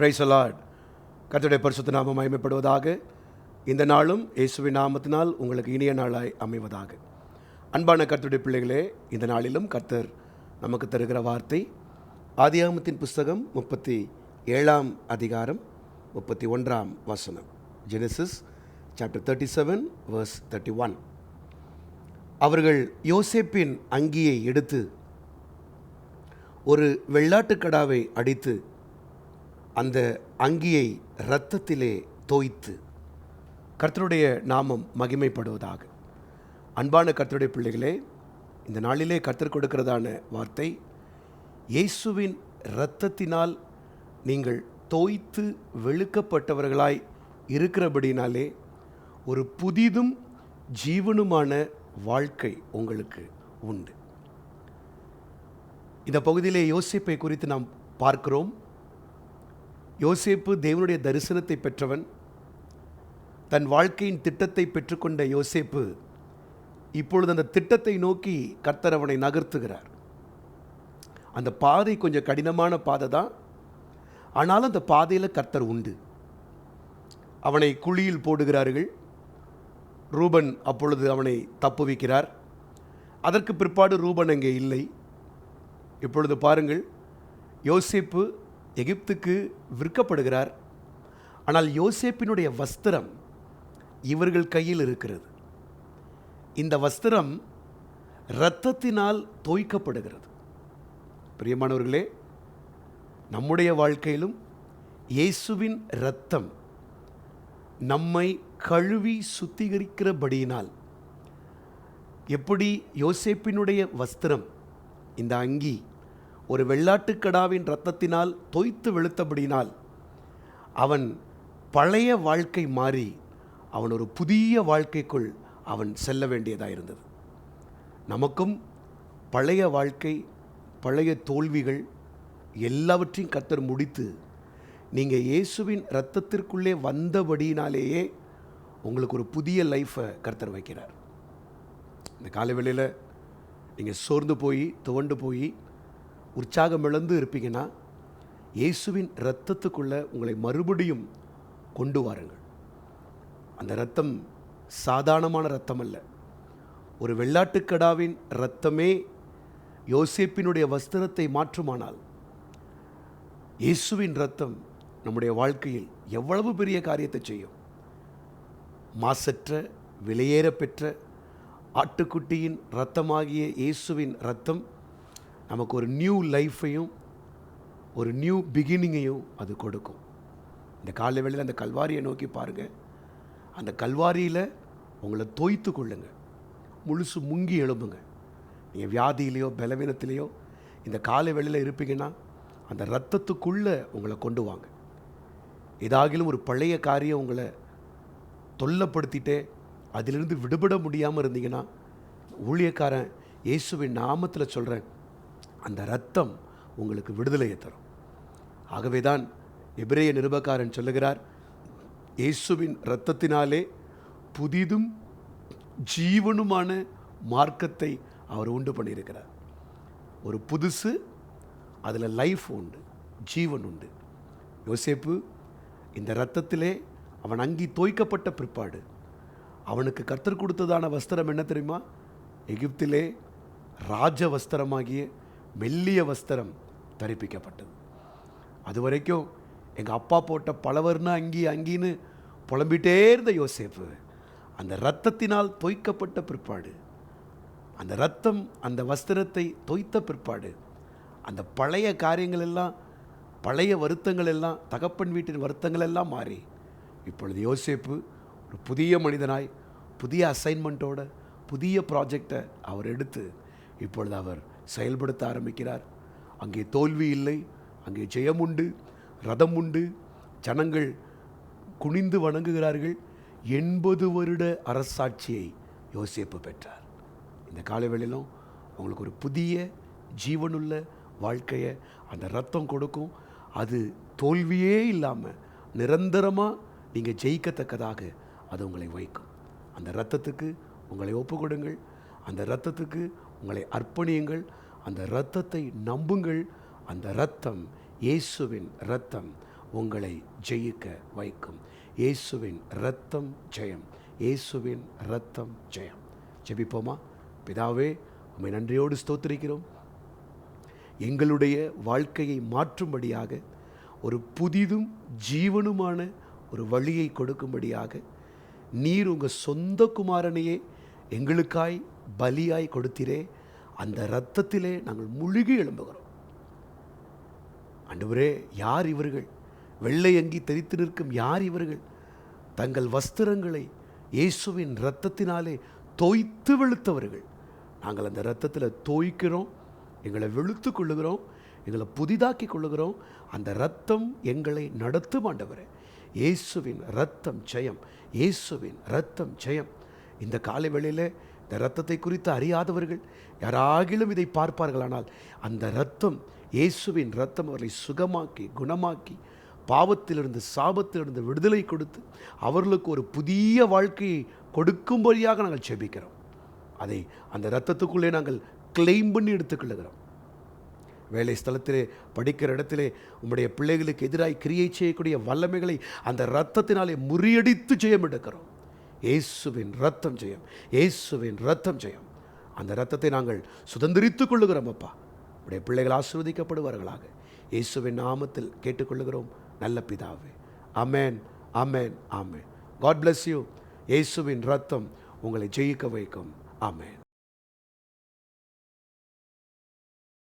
Praise the Lord. கர்த்தருடைய பரிசுத்த நாமம் மகிமைப்படுவதாக. இந்த நாளும் இயேசுவின் நாமத்தினால் உங்களுக்கு இனிய நாளாய் அமைவதாக. அன்பான கர்த்தருடைய பிள்ளைகளே, இந்த நாளிலும் கர்த்தர் நமக்கு தருகிற வார்த்தை ஆதியாகமத்தின் புஸ்தகம் 37 அதிகாரம் 31 வசனம். Genesis chapter 37 verse 31. அவர்கள் யோசேப்பின் அங்கியை எடுத்து ஒரு வெள்ளாட்டுக்கடாவை அடித்து அந்த அங்கியை இரத்தத்திலே தோய்த்து. கர்த்தருடைய நாமம் மகிமைப்படுவதாக. அன்பான கர்த்தருடைய பிள்ளைகளே, இந்த நாளிலே கர்த்தர் கொடுக்கிறதான வார்த்தை, இயேசுவின் இரத்தத்தினால் நீங்கள் தோய்த்து வெளுக்கப்பட்டவர்களாய் இருக்கிறபடினாலே ஒரு புதிதும் ஜீவனுமான வாழ்க்கை உங்களுக்கு உண்டு. இந்த பகுதியிலே யோசேப்பை குறித்து நாம் பார்க்கிறோம். யோசேப்பு தேவனுடைய தரிசனத்தை பெற்றவன். தன் வாழ்க்கையின் திட்டத்தை பெற்றுக்கொண்ட யோசேப்பு இப்பொழுது அந்த திட்டத்தை நோக்கி கர்த்தர் அவனை நகர்த்துகிறார். அந்த பாதை கொஞ்சம் கடினமான பாதை தான், ஆனாலும் அந்த பாதையில் கர்த்தர் உண்டு. அவனை குழியில் போடுகிறார்கள். ரூபன் அப்பொழுது அவனை தப்புவிக்கிறார். அதற்கு பிற்பாடு ரூபன் அங்கே இல்லை. இப்பொழுது பாருங்கள், யோசேப்பு எகிப்துக்கு விற்கப்படுகிறார். ஆனால் யோசேப்பினுடைய வஸ்திரம் இவர்கள் கையில் இருக்கிறது. இந்த வஸ்திரம் இரத்தத்தினால் தோய்க்கப்படுகிறது. பிரியமானவர்களே, நம்முடைய வாழ்க்கையிலும் இயேசுவின் இரத்தம் நம்மை கழுவி சுத்திகரிக்கிறபடியினால், எப்படி யோசேப்பினுடைய வஸ்திரம், இந்த அங்கி ஒரு வெள்ளாட்டுக்கடாவின் இரத்தத்தினால் தோய்த்து வெளுத்தபடினால் அவன் பழைய வாழ்க்கை மாறி அவன் ஒரு புதிய வாழ்க்கைக்குள் அவன் செல்ல வேண்டியதாக இருந்தது. நமக்கும் பழைய வாழ்க்கை, பழைய தோல்விகள் எல்லாவற்றையும் கர்த்தர் முடித்து, நீங்கள் இயேசுவின் இரத்தத்திற்குள்ளே வந்தபடினாலேயே உங்களுக்கு ஒரு புதிய லைஃப்பை கர்த்தர் வைக்கிறார். இந்த காலவேளையில் நீங்கள் சோர்ந்து போய் துவண்டு போய் உற்சாகம் இழந்து இருப்பீங்கன்னா, இயேசுவின் இரத்தத்துக்குள்ளே உங்களை மறுபடியும் கொண்டு வாருங்கள். அந்த இரத்தம் சாதாரணமான இரத்தம் அல்ல. ஒரு வெள்ளாட்டுக்கடாவின் இரத்தமே யோசேப்பினுடைய வஸ்திரத்தை மாற்றுமானால், இயேசுவின் இரத்தம் நம்முடைய வாழ்க்கையில் எவ்வளவு பெரிய காரியத்தை செய்யும். மாசற்ற விலையேற பெற்ற ஆட்டுக்குட்டியின் இரத்தமாகிய இயேசுவின் இரத்தம் நமக்கு ஒரு நியூ லைஃப்பையும் ஒரு நியூ பிகினிங்கையும் அது கொடுக்கும். இந்த காலை வேளையில் அந்த கல்வாரியை நோக்கி பாருங்கள். அந்த கல்வாரியில் உங்களை தோய்த்து கொள்ளுங்க. முழுசு முங்கி எழும்புங்க. நீங்கள் வியாதியிலையோ பலவீனத்திலேயோ இந்த காலை வேளையில் இருப்பீங்கன்னா, அந்த இரத்தத்துக்குள்ளே உங்களை கொண்டு வாங்க. ஏதாகிலும் ஒரு பழைய காரியம் உங்களை தொல்லப்படுத்திட்டே அதிலிருந்து விடுபட முடியாமல் இருந்தீங்கன்னா, ஊழியக்காரன் இயேசுவின் நாமத்தில் சொல்கிறேன், அந்த இரத்தம் உங்களுக்கு விடுதலையை தரும். ஆகவே தான் எபிரேய நிருபக்காரன் சொல்லுகிறார், இயேசுவின் இரத்தத்தினாலே புதிதும் ஜீவனுமான மார்க்கத்தை அவர் உண்டு பண்ணியிருக்கிறார். ஒரு புதுசு, அதில் லைஃப் உண்டு, ஜீவன் உண்டு. யோசேப்பு இந்த இரத்தத்திலே அவன் அங்கி தோய்க்கப்பட்ட பிற்பாடு அவனுக்கு கர்த்தர் கொடுத்ததான வஸ்திரம் என்ன தெரியுமா? எகிப்திலே ராஜ வஸ்திரமாகிய மெல்லிய வஸ்திரம் தரிப்பிக்கப்பட்டது. அது வரைக்கும் எங்கள் அப்பா போட்ட பலவர்னா அங்கின்னு புலம்பிகிட்டே இருந்த யோசேப்பு, அந்த இரத்தத்தினால் தோய்க்கப்பட்ட பிற்பாடு, அந்த இரத்தம் அந்த வஸ்திரத்தை தோய்த்த பிற்பாடு, அந்த பழைய காரியங்கள் எல்லாம், பழைய வருத்தங்கள் எல்லாம், தகப்பன் வீட்டின் வருத்தங்கள் எல்லாம் மாறி, இப்பொழுது யோசேப்பு ஒரு புதிய மனிதனாய், புதிய அசைன்மெண்ட்டோட, புதிய ப்ராஜெக்டை அவர் எடுத்து இப்பொழுது அவர் செயல்படுத்த ஆரம்பிக்கிறார். அங்கே தோல்வி இல்லை, அங்கே ஜெயம் உண்டு, ரதம் உண்டு. ஜனங்கள் குனிந்து வணங்குகிறார்கள். 80 வருட அரசாட்சியை யோசேப்பு பெற்றார். இந்த காலவேளையிலும் உங்களுக்கு ஒரு புதிய ஜீவனுள்ள வாழ்க்கையை அந்த ரத்தம் கொடுக்கும். அது தோல்வியே இல்லாமல் நிரந்தரமாக நீங்கள் ஜெயிக்கத்தக்கதாக அது உங்களை வைக்கும். அந்த இரத்தத்துக்கு உங்களை ஒப்பு கொடுங்கள். அந்த இரத்தத்துக்கு உங்களை அர்ப்பணியுங்கள். அந்த இரத்தத்தை நம்புங்கள். அந்த இரத்தம், இயேசுவின் இரத்தம் உங்களை ஜெயிக்க வைக்கும். இயேசுவின் இரத்தம் ஜெயம், இயேசுவின் இரத்தம் ஜெயம். ஜெபிப்போமா? பிதாவே, உம்மை நன்றியோடு ஸ்தோத்திரிக்கிறோம். எங்களுடைய வாழ்க்கையை மாற்றும்படியாக ஒரு புதிதும் ஜீவனுமான ஒரு வழியை கொடுக்கும்படியாக நீர் உங்கள் சொந்த குமாரனையே எங்களுக்காய் பலியாய் கொடுத்தீரே. அந்த இரத்தத்திலே நாங்கள் முழுகி எழும்புகிறோம். ஆண்டவரே, யார் இவர்கள்? வெள்ளை அங்கி தரித்து நிற்கும் யார் இவர்கள்? தங்கள் வஸ்திரங்களை இயேசுவின் இரத்தத்தினாலே தோய்த்து வெளுத்தவர்கள். நாங்கள் அந்த இரத்தத்தில் தோய்க்கிறோம், எங்களை வெளுத்து கொள்ளுகிறோம், எங்களை புதிதாக்கி கொள்ளுகிறோம். அந்த இரத்தம் எங்களை நடத்தும். ஆண்டவரே, இயேசுவின் இரத்தம் ஜெயம், இயேசுவின் இரத்தம் ஜெயம். இந்த காலை வேளையில் இந்த இரத்தத்தை குறித்து அறியாதவர்கள் யாராகிலும் இதை பார்ப்பார்களானால் அந்த இரத்தம், இயேசுவின் இரத்தம் அவர்களை சுகமாக்கி குணமாக்கி பாவத்திலிருந்து சாபத்திலிருந்து விடுதலை கொடுத்து அவர்களுக்கு ஒரு புதிய வாழ்க்கையை கொடுக்கும்படியாக நாங்கள் ஜெபிக்கிறோம். அதை அந்த இரத்தத்துக்குள்ளே நாங்கள் கிளைம் பண்ணி எடுத்துக்கொள்ளுகிறோம். வேலை ஸ்தலத்திலே, படிக்கிற இடத்திலே உம்முடைய பிள்ளைகளுக்கு எதிராய் கிரியை செய்யக்கூடிய வல்லமைகளை அந்த இரத்தத்தினாலே முறியடித்து ஜெயம் எடுக்கிறோம். இயேசுவின் இரத்தம் ஜெயம், இயேசுவின் இரத்தம் ஜெயம். அந்த இரத்தத்தை நாங்கள் சுதந்திரித்துக் கொள்ளுகிறோம். அப்பா, உடைய பிள்ளைகள் ஆசீர்வதிக்கப்படுவார்களாக. இயேசுவின் நாமத்தில் கேட்டுக்கொள்ளுகிறோம் நல்ல பிதாவே. ஆமென், ஆமென், ஆமென். God bless you. இயேசுவின் இரத்தம் உங்களை ஜெயிக்க வைக்கும். ஆமென்.